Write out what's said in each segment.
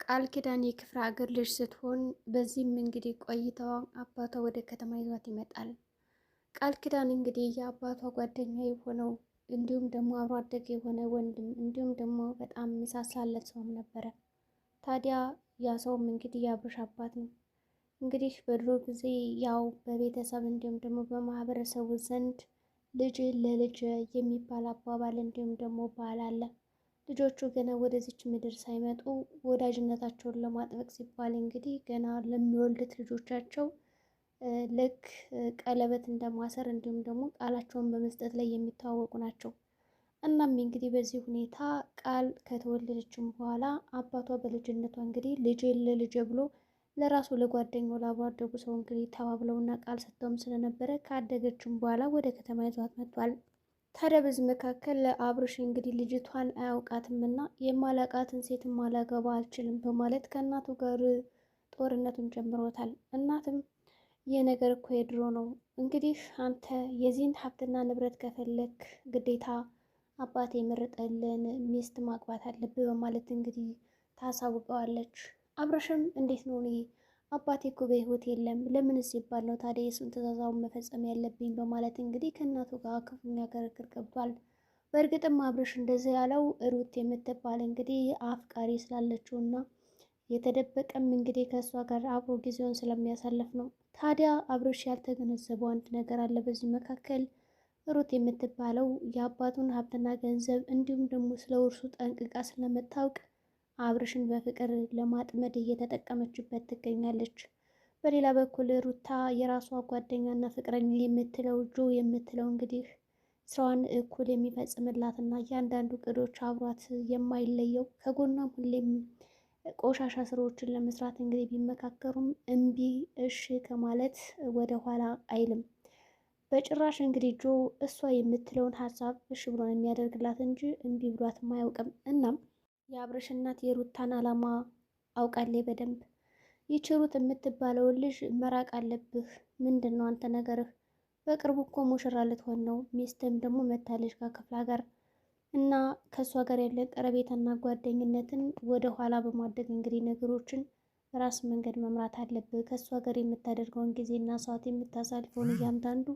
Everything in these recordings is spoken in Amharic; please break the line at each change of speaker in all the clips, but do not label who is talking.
ቃል ኪዳን የክፍለ ሀገር ልጅ ስትሆን በዚህም እንግዲህ ቆይታዋ አባቷ ወደ ከተማ ይዟት ይመጣል። ቃል ኪዳን እንግዲህ የአባቷ ጓደኛ የሆነው እንዲሁም ደግሞ አብሮ አደግ የሆነ ወንድም እንዲሁም ደግሞ በጣም የሚሳሳለት ሰውም ነበረ። ታዲያ ያ ሰውም እንግዲህ የአብርሽ አባት ነው። እንግዲህ በድሮ ጊዜ ያው በቤተሰብ እንዲሁም ደግሞ በማህበረሰቡ ዘንድ ልጅ ለልጅ የሚባል አባባል እንዲሁም ደግሞ ባህል አለ። ልጆቹ ገና ወደዚች ምድር ሳይመጡ ወዳጅነታቸውን ለማጥበቅ ሲባል እንግዲህ ገና ለሚወልዱት ልጆቻቸው ልክ ቀለበት እንደማሰር እንዲሁም ደግሞ ቃላቸውን በመስጠት ላይ የሚታወቁ ናቸው። እናም እንግዲህ በዚህ ሁኔታ ቃል ከተወለደችም በኋላ አባቷ በልጅነቷ እንግዲህ ልጄ ለልጄ ብሎ ለራሱ ለጓደኛው ለአብሮ አደጉ ሰው እንግዲህ ተባብለውና ቃል ሰጥተውም ስለነበረ ካደገችም በኋላ ወደ ከተማ ይዟት መጥቷል። ታዲያ በዚህ መካከል አብርሽ እንግዲህ ልጅቷን አያውቃትምና የማላቃትን ሴት ማላገባ አልችልም በማለት ከእናቱ ጋር ጦርነቱን ጀምሮታል። እናትም ይህ ነገር እኮ የድሮ ነው፣ እንግዲህ አንተ የዚህን ሀብትና ንብረት ከፈለክ ግዴታ አባቴ የመረጠልን ሚስት ማግባት አለብህ በማለት እንግዲህ ታሳውቀዋለች። አብርሽም እንዴት ነው እኔ አባቴ እኮ በህይወት የለም ለምንስ ሲባል ነው ታዲያ የሱን ትዕዛዛውን መፈጸም ያለብኝ በማለት እንግዲህ ከእናቱ ጋር ክፉኛ ክርክር ገብቷል። በእርግጥም አብርሽ እንደዚህ ያለው ሩት የምትባል እንግዲህ አፍቃሪ ስላለችው እና የተደበቀም እንግዲህ ከእሷ ጋር አብሮ ጊዜውን ስለሚያሳልፍ ነው። ታዲያ አብርሽ ያልተገነዘበው አንድ ነገር አለ። በዚህ መካከል ሩት የምትባለው የአባቱን ሀብትና ገንዘብ እንዲሁም ደግሞ ስለ ውርሱ ጠንቅቃ ስለምታውቅ አብርሽን በፍቅር ለማጥመድ እየተጠቀመችበት ትገኛለች። በሌላ በኩል ሩታ የራሷ ጓደኛና ፍቅረኛ የምትለው ጆ የምትለው እንግዲህ ስራዋን እኩል የሚፈጽምላትና እያንዳንዱ እቅዶች አብሯት የማይለየው ከጎኗም ሁሌም ቆሻሻ ስራዎችን ለመስራት እንግዲህ ቢመካከሩም እምቢ እሺ ከማለት ወደ ኋላ አይልም። በጭራሽ እንግዲህ ጆ እሷ የምትለውን ሀሳብ እሺ ብሎ የሚያደርግላት እንጂ እምቢ ብሏትም አያውቅም። እናም የአብርሽ እናት የሩታን አላማ አውቃለች በደንብ። ይህች ሩት የምትባለውን ልጅ መራቅ አለብህ። ምንድን ነው አንተ ነገርህ? በቅርቡ እኮ ሙሽራ ልትሆን ነው፣ ሚስትም ደግሞ መታለች ከክፍለ ሀገር እና ከእሷ ጋር ያለን ቀረቤታና ጓደኝነትን ወደ ኋላ በማድረግ እንግዲህ ነገሮችን በራስ መንገድ መምራት አለብህ። ከእሷ ጋር የምታደርገውን ጊዜና ሰዓት የምታሳልፈውን እያንዳንዱ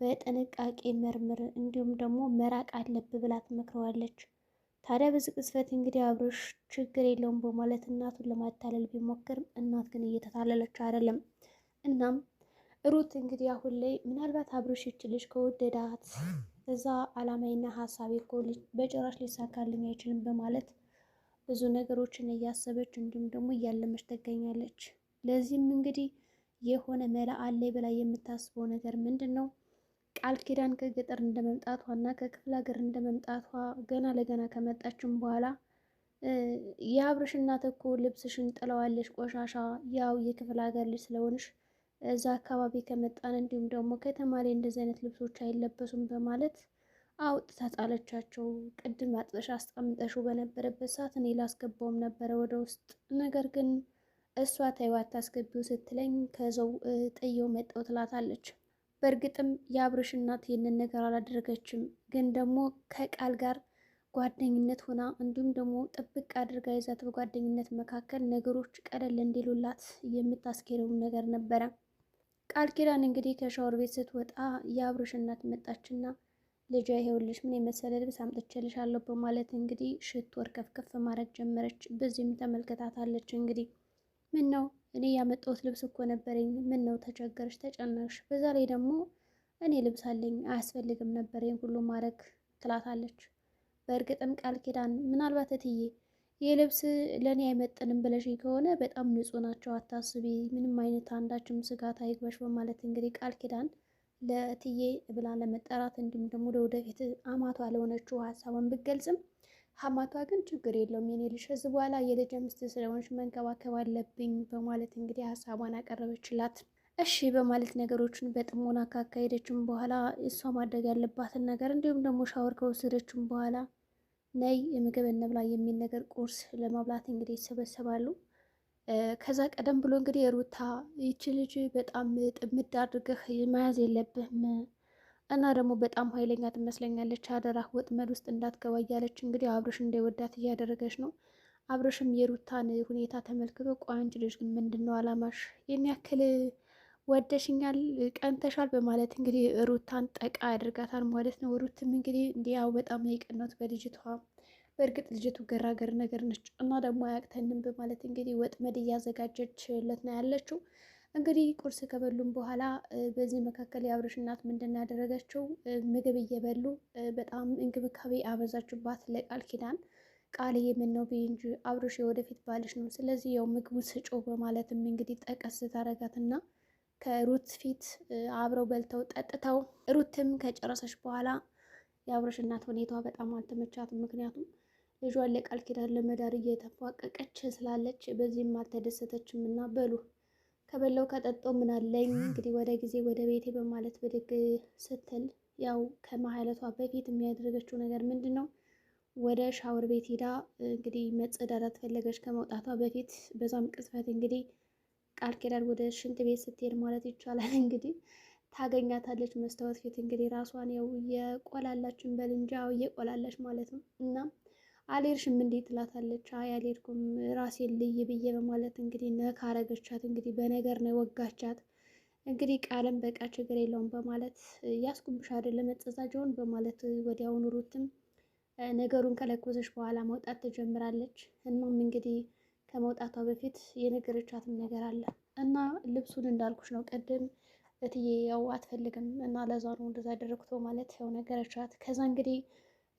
በጥንቃቄ መርምር፣ እንዲሁም ደግሞ መራቅ አለብህ ብላ ትመክረዋለች። ታዲያ በዚህ ቅጽበት እንግዲህ አብርሽ ችግር የለውም በማለት እናቱን ለማታለል ቢሞክርም እናት ግን እየተታለለች አይደለም። እናም ሩት እንግዲህ አሁን ላይ ምናልባት አብርሽ ይችልሽ ከወደዳት እዛ አላማይና ሀሳቤ እኮ በጭራሽ ሊሳካልኝ አይችልም በማለት ብዙ ነገሮችን እያሰበች እንዲሁም ደግሞ እያለመች ትገኛለች። ለዚህም እንግዲህ የሆነ መላ አለ ብላ የምታስበው ነገር ምንድን ነው? ቃል ኪዳን ከገጠር እንደመምጣቷ እና ከክፍለ ሀገር እንደመምጣቷ ገና ለገና ከመጣችም በኋላ የአብርሽ እናት እኮ ልብስሽን ጥለዋለሽ ቆሻሻ፣ ያው የክፍለ ሀገር ልጅ ስለሆንሽ እዛ አካባቢ ከመጣን እንዲሁም ደግሞ ከተማ ላይ እንደዚህ አይነት ልብሶች አይለበሱም በማለት አውጥታ ጣለቻቸው። ቅድም አጥበሽ አስቀምጠሽው በነበረበት ሰዓት እኔ ላስገባውም ነበረ ወደ ውስጥ፣ ነገር ግን እሷ ተይው አታስገቢው ስትለኝ ከዘው ጥየው መጣው ትላታለች። በእርግጥም የአብርሽ እናት ይህንን ነገር አላደረገችም፣ ግን ደግሞ ከቃል ጋር ጓደኝነት ሆና እንዲሁም ደግሞ ጥብቅ አድርጋ ይዛት በጓደኝነት መካከል ነገሮች ቀለል እንዲሉላት የምታስኬደውን ነገር ነበረ። ቃል ኪዳን እንግዲህ ከሻወር ቤት ስትወጣ የአብርሽ እናት መጣችና ልጇ ይሄውልሽ ምን የመሰለ ልብስ አምጥቼልሻለሁ በማለት እንግዲህ ሽቶ ወርከፍከፍ ማድረግ ጀመረች። በዚህም ተመልከታታለች። እንግዲህ ምን ነው እኔ ያመጣሁት ልብስ እኮ ነበረኝ፣ ምን ነው ተቸገርሽ ተጨነቅሽ? በዛ ላይ ደግሞ እኔ ልብስ አለኝ አያስፈልግም ነበር ይሄን ሁሉ ማድረግ ትላታለች። በእርግጥም ቃል ኪዳን ምናልባት እትዬ ይህ ልብስ ለእኔ አይመጥንም ብለሽ ከሆነ በጣም ንጹህ ናቸው አታስቢ፣ ምንም አይነት አንዳችም ስጋት አይግባሽ በማለት እንግዲህ ቃል ኪዳን ለእትዬ ብላ ለመጠራት እንዲሁም ደግሞ ለወደፊት አማቷ ለሆነችው ሀሳቧን ብትገልጽም ሀማቷ ግን ችግር የለውም የኔ ልጅ ከዚህ በኋላ የልጅ ሚስት ስለሆነች መንከባከብ አለብኝ በማለት እንግዲህ ሀሳቧን አቀረበችላት። እሺ በማለት ነገሮችን በጥሞና ካካሄደችም በኋላ እሷ ማድረግ ያለባትን ነገር እንዲሁም ደግሞ ሻወር ከወሰደችም በኋላ ነይ የምግብ እንብላ የሚል ነገር ቁርስ ለመብላት እንግዲህ ይሰበሰባሉ። ከዛ ቀደም ብሎ እንግዲህ ሩታ ይቺ ልጅ በጣም ጥምድ አድርገህ መያዝ የለብህም እና ደግሞ በጣም ኃይለኛ ትመስለኛለች፣ አደራ ወጥመድ ውስጥ እንዳትገባ እያለች እንግዲህ አብርሽ እንዳይወዳት እያደረገች ነው። አብርሽም የሩታን ሁኔታ ተመልክቶ ቆይ አንቺ ልጅ ግን ምንድን ነው አላማሽ? ይህን ያክል ወደሽኛል፣ ቀንተሻል በማለት እንግዲህ ሩታን ጠቃ ያደርጋታል ማለት ነው። ሩትም እንግዲህ እንዲያው በጣም የቀናት በልጅቷ። በእርግጥ ልጅቱ ገራገር ነገር ነች እና ደግሞ አያቅተንም በማለት እንግዲህ ወጥመድ እያዘጋጀችለት ነው ያለችው። እንግዲህ ቁርስ ከበሉም በኋላ በዚህ መካከል የአብርሽ እናት ምንድን ነው ያደረገችው? ምግብ እየበሉ በጣም እንክብካቤ አበዛችባት ለቃል ኪዳን። ቃልዬ ምን ነው ብይ እንጂ አብርሽ የወደፊት ባልሽ ነው፣ ስለዚህ ያው ምግቡን ስጮ በማለትም እንግዲህ ጠቀስ ታረጋትና ከሩት ፊት አብረው በልተው ጠጥተው ሩትም ከጨረሰች በኋላ የአብርሽ እናት ሁኔታዋ በጣም አልተመቻትም። ምክንያቱም ልጇን ለቃል ኪዳን ለመዳር እየተፏቀቀች ስላለች በዚህም አልተደሰተችም እና በሉ ከበለው ከጠጣው ምን አለኝ እንግዲህ ወደ ጊዜ ወደ ቤቴ በማለት ብድግ ስትል ያው ከማህለቷ በፊት የሚያደርገችው ነገር ምንድን ነው? ወደ ሻወር ቤት ሄዳ እንግዲህ መጸዳዳት ፈለገች ከመውጣቷ በፊት። በዛም ቅጽበት እንግዲህ ቃል ኪዳን ወደ ሽንት ቤት ስትሄድ ማለት ይቻላል እንግዲህ ታገኛታለች መስታወት ፊት። እንግዲህ ራሷን ያው እየቆላላችን በልንጃው እየቆላላች ማለት ነው። እና አልሄድሽም እንዴት ትላታለች። አይ አልሄድኩም ራሴን ልይ ብዬ በማለት እንግዲህ ነካ አረገቻት። እንግዲህ በነገር ነው የወጋቻት። እንግዲህ ቃልም በቃ ችግር የለውም በማለት ያስኩብሽ አይደለም መጸዛጃውን በማለት ወዲያውኑ ሩትም ነገሩን ከለኮሰች በኋላ መውጣት ትጀምራለች። እናም እንግዲህ ከመውጣቷ በፊት የነገረቻትም ነገር አለ እና ልብሱን እንዳልኩሽ ነው ቅድም እትዬ ያው አትፈልግም እና ለዛ ነው እንደዛ ያደረግኩት ማለት ያው ነገረቻት። ከዛ እንግዲህ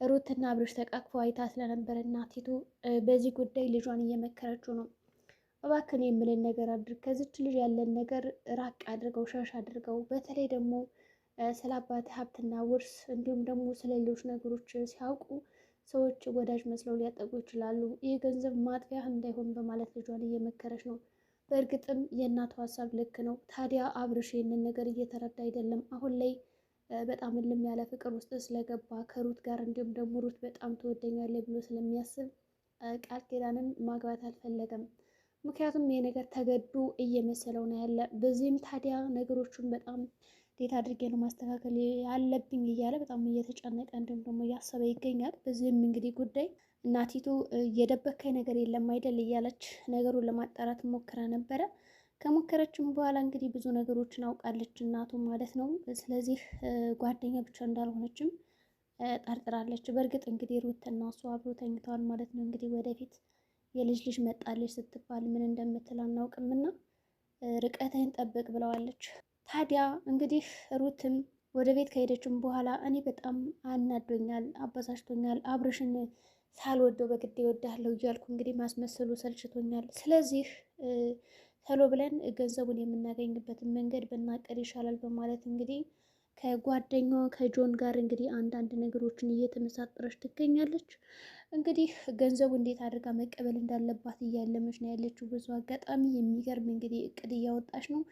ሩትና አብርሽ ተቃቅፎ አይታ ስለነበረ እናቲቱ በዚህ ጉዳይ ልጇን እየመከረችው ነው። እባክን የምልን ነገር አድርግ፣ ከዚች ልጅ ያለን ነገር ራቅ አድርገው፣ ሸሽ አድርገው። በተለይ ደግሞ ስለ አባት ሀብትና ውርስ እንዲሁም ደግሞ ስለ ሌሎች ነገሮች ሲያውቁ ሰዎች ወዳጅ መስለው ሊያጠቁ ይችላሉ። ይህ ገንዘብ ማጥፊያ እንዳይሆን በማለት ልጇን እየመከረች ነው። በእርግጥም የእናቱ ሀሳብ ልክ ነው። ታዲያ አብርሽ ይህንን ነገር እየተረዳ አይደለም። አሁን ላይ በጣም እልም ያለ ፍቅር ውስጥ ስለገባ ከሩት ጋር እንዲሁም ደግሞ ሩት በጣም ትወደኛለች ብሎ ስለሚያስብ ቃል ኪዳንን ማግባት አልፈለገም። ምክንያቱም ይህ ነገር ተገዶ እየመሰለው ነው ያለ። በዚህም ታዲያ ነገሮቹን በጣም እንዴት አድርጌ ነው ማስተካከል ያለብኝ እያለ በጣም እየተጨነቀ እንዲሁም ደግሞ እያሰበ ይገኛል። በዚህም እንግዲህ ጉዳይ እናቲቱ እየደበከኝ ነገር የለም አይደል እያለች ነገሩን ለማጣራት ሞክራ ነበረ። ከሞከረችም በኋላ እንግዲህ ብዙ ነገሮችን አውቃለች እናቱ ማለት ነው። ስለዚህ ጓደኛ ብቻ እንዳልሆነችም ጠርጥራለች። በእርግጥ እንግዲህ ሩትና እሱ አብሮ ተኝተዋል ማለት ነው። እንግዲህ ወደፊት የልጅ ልጅ መጣለች ስትባል ምን እንደምትል አናውቅምና ርቀትህን ጠብቅ ብለዋለች። ታዲያ እንግዲህ ሩትም ወደ ቤት ከሄደችም በኋላ እኔ በጣም አናዶኛል፣ አበሳጭቶኛል፣ አብርሽን ሳልወደው በግድ እወድሃለሁ እያልኩ እንግዲህ ማስመሰሉ ሰልችቶኛል። ስለዚህ ቶሎ ብለን ገንዘቡን የምናገኝበትን መንገድ ብናቀድ ይሻላል በማለት እንግዲህ ከጓደኛዋ ከጆን ጋር እንግዲህ አንዳንድ ነገሮችን እየተመሳጠረች ትገኛለች። እንግዲህ ገንዘቡ እንዴት አድርጋ መቀበል እንዳለባት እያለመች ነው ያለችው። ብዙ አጋጣሚ የሚገርም እንግዲህ እቅድ እያወጣች ነው።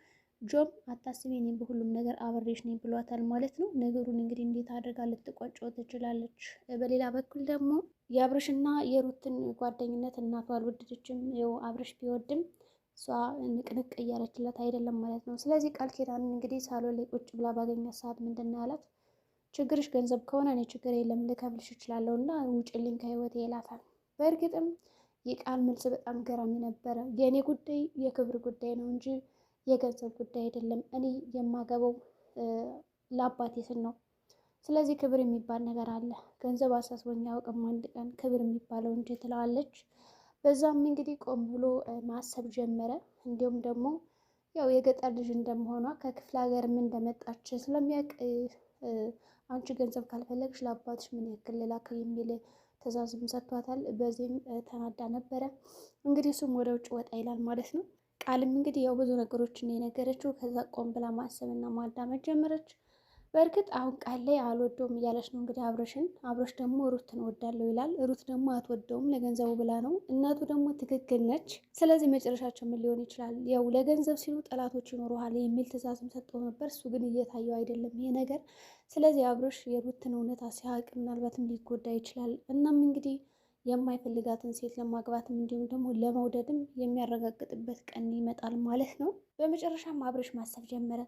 ጆም አታስቢ እኔም በሁሉም ነገር አብሬሽ ነኝ ብሏታል ማለት ነው። ነገሩን እንግዲህ እንዴት አድርጋ ልትቋጨው ትችላለች። በሌላ በኩል ደግሞ የአብርሽና የሩትን ጓደኝነት እናቷ አልወደደችም። ያው አብርሽ ቢወድም እሷ ንቅንቅ እያለችለት አይደለም ማለት ነው። ስለዚህ ቃል ኪዳንን እንግዲህ ሳሎን ላይ ቁጭ ብላ ባገኛት ሰዓት ምንድን ነው ያላት? ችግርሽ ገንዘብ ከሆነ እኔ ችግር የለም ልከፍልሽ እችላለሁ እና ውጭልኝ ከህይወቴ ይላታል። በእርግጥም የቃል መልስ በጣም ገራሚ ነበረ። የእኔ ጉዳይ የክብር ጉዳይ ነው እንጂ የገንዘብ ጉዳይ አይደለም። እኔ የማገባው ለአባቴ ስል ነው። ስለዚህ ክብር የሚባል ነገር አለ። ገንዘብ አሳስቦኝ አያውቅም አንድ ቀን ክብር የሚባለው እንጂ ትለዋለች። በዛም እንግዲህ ቆም ብሎ ማሰብ ጀመረ። እንዲሁም ደግሞ ያው የገጠር ልጅ እንደመሆኗ ከክፍለ ሀገርም እንደመጣች ስለሚያውቅ አንቺ ገንዘብ ካልፈለግሽ ለአባትሽ ምን ያክል ልላክ የሚል ትዕዛዝም ሰጥቷታል። በዚህም ተናዳ ነበረ። እንግዲህ እሱም ወደ ውጭ ወጣ ይላል ማለት ነው። ቃልም እንግዲህ ያው ብዙ ነገሮችን የነገረችው። ከዛ ቆም ብላ ማሰብና ማዳመጥ ጀመረች። በእርግጥ አሁን ቃል ላይ አልወደውም እያለች ነው እንግዲህ አብርሽን። አብርሽ ደግሞ ሩትን እወዳለሁ ይላል። ሩት ደግሞ አትወደውም ለገንዘቡ ብላ ነው። እናቱ ደግሞ ትክክል ነች። ስለዚህ መጨረሻቸው ምን ሊሆን ይችላል? ያው ለገንዘብ ሲሉ ጠላቶች ይኖረዋል የሚል ትዕዛዝም ሰጠው ነበር። እሱ ግን እየታየው አይደለም ይሄ ነገር። ስለዚህ አብርሽ የሩትን እውነታ ሲያውቅ ምናልባትም ሊጎዳ ይችላል። እናም እንግዲህ የማይፈልጋትን ሴት ለማግባትም እንዲሁም ደግሞ ለመውደድም የሚያረጋግጥበት ቀን ይመጣል ማለት ነው። በመጨረሻም አብርሽ ማሰብ ጀመረ።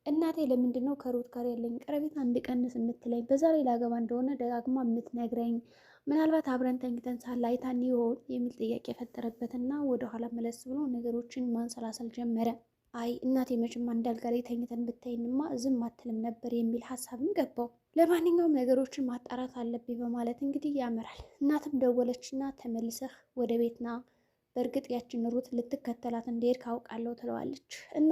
እናቴ ለምንድን ነው ከሩት ጋር ያለኝ ቀረቤት አንድ ቀንስ የምትለኝ? በዛ ላይ ላገባ እንደሆነ ደጋግማ የምትነግረኝ? ምናልባት አብረን ተኝተን ሳለ አይታን ይሆን የሚል ጥያቄ የፈጠረበትና ወደኋላ መለስ ብሎ ነገሮችን ማንሰላሰል ጀመረ። አይ እናቴ መቼም አንድ አልጋ ላይ ተኝተን ብታይንማ ዝም አትልም ነበር የሚል ሀሳብም ገባው። ለማንኛውም ነገሮችን ማጣራት አለብኝ በማለት እንግዲህ ያመራል። እናትም ደወለችና ተመልሰህ ወደ ቤት ና፣ በእርግጥ ያችን ሩት ልትከተላት እንደሄድ ካውቃለሁ ትለዋለች። እና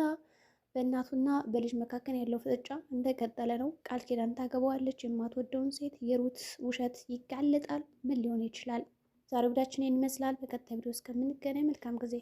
በእናቱና በልጅ መካከል ያለው ፍጥጫ እንደቀጠለ ነው። ቃል ኪዳን ታገባዋለች። የማትወደውን ሴት የሩት ውሸት ይጋለጣል። ምን ሊሆን ይችላል? ዛሬ ወዳችን ይመስላል። በቀጣይ ቪዲዮ እስከምንገናኝ መልካም ጊዜ